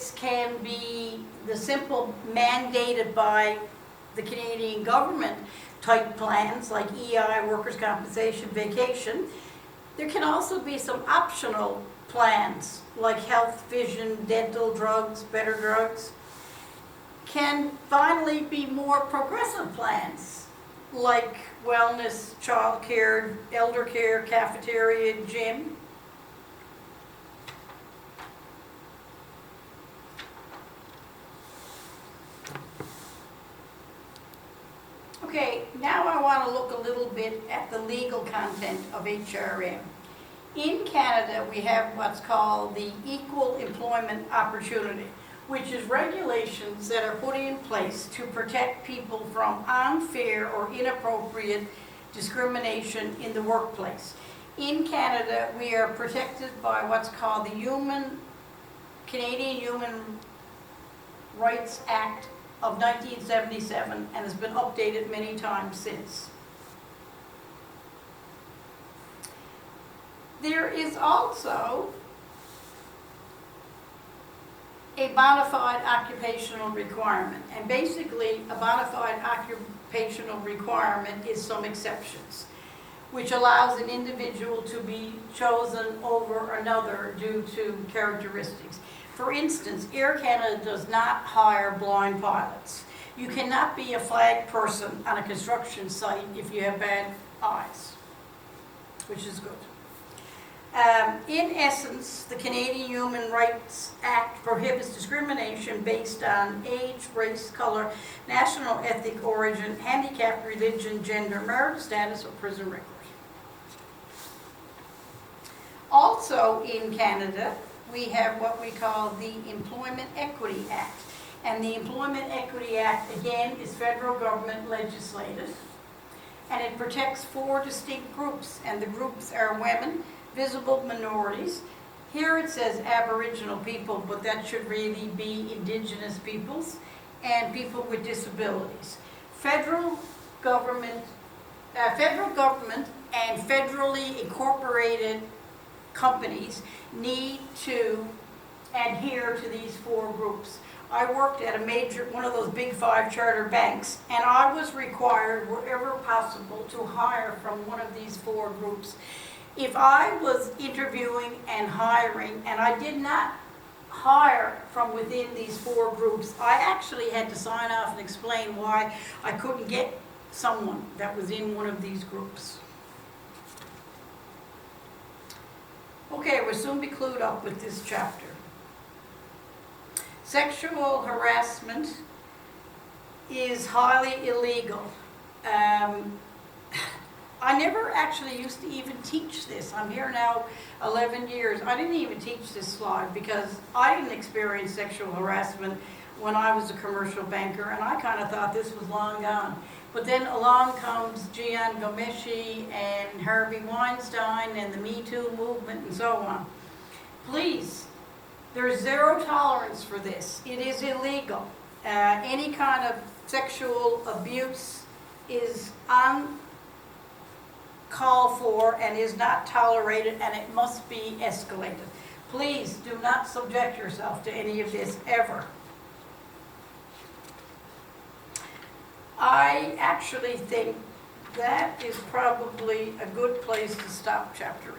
benefits can be the simple mandated by the Canadian government type plans like EI, workers' compensation, vacation. There can also be some optional plans like health, vision, dental, drugs, better drugs. Can finally be more progressive plans like wellness, child care, elder care, cafeteria, gym. Okay, now I want to look a little bit at the legal content of HRM. In Canada, we have what's called the Equal Employment Opportunity, which is regulations that are put in place to protect people from unfair or inappropriate discrimination in the workplace. In Canada, we are protected by what's called the Canadian Human Rights Act of 1977 and has been updated many times since. There is also a bona fide occupational requirement, and basically a bona fide occupational requirement is some exceptions, which allows an individual to be chosen over another due to characteristics. For instance, Air Canada does not hire blind pilots. You cannot be a flag person on a construction site if you have bad eyes, which is good. In essence, the Canadian Human Rights Act prohibits discrimination based on age, race, color, national ethnic origin, handicap, religion, gender, marital status, or prison record. Also in Canada, we have what we call the Employment Equity Act. And the Employment Equity Act, again, is federal government legislative. And it protects 4 distinct groups. And the groups are women, visible minorities. Here it says Aboriginal people, but that should really be Indigenous peoples, and people with disabilities. Federal government and federally incorporated companies need to adhere to these 4 groups. I worked at one of those big 5 charter banks, and I was required, wherever possible, to hire from one of these 4 groups. If I was interviewing and hiring, and I did not hire from within these 4 groups, I actually had to sign off and explain why I couldn't get someone that was in one of these groups. Okay, we'll soon be clued up with this chapter. Sexual harassment is highly illegal. I never actually used to even teach this. I'm here now 11 years. I didn't even teach this slide because I didn't experience sexual harassment when I was a commercial banker, and I kind of thought this was long gone. But then along comes Gian Gomeshi and Harvey Weinstein and the Me Too movement and so on. Please, there's zero tolerance for this. It is illegal. Any kind of sexual abuse is uncalled for and is not tolerated, and it must be escalated. Please do not subject yourself to any of this ever. I actually think that is probably a good place to stop Chapter 8.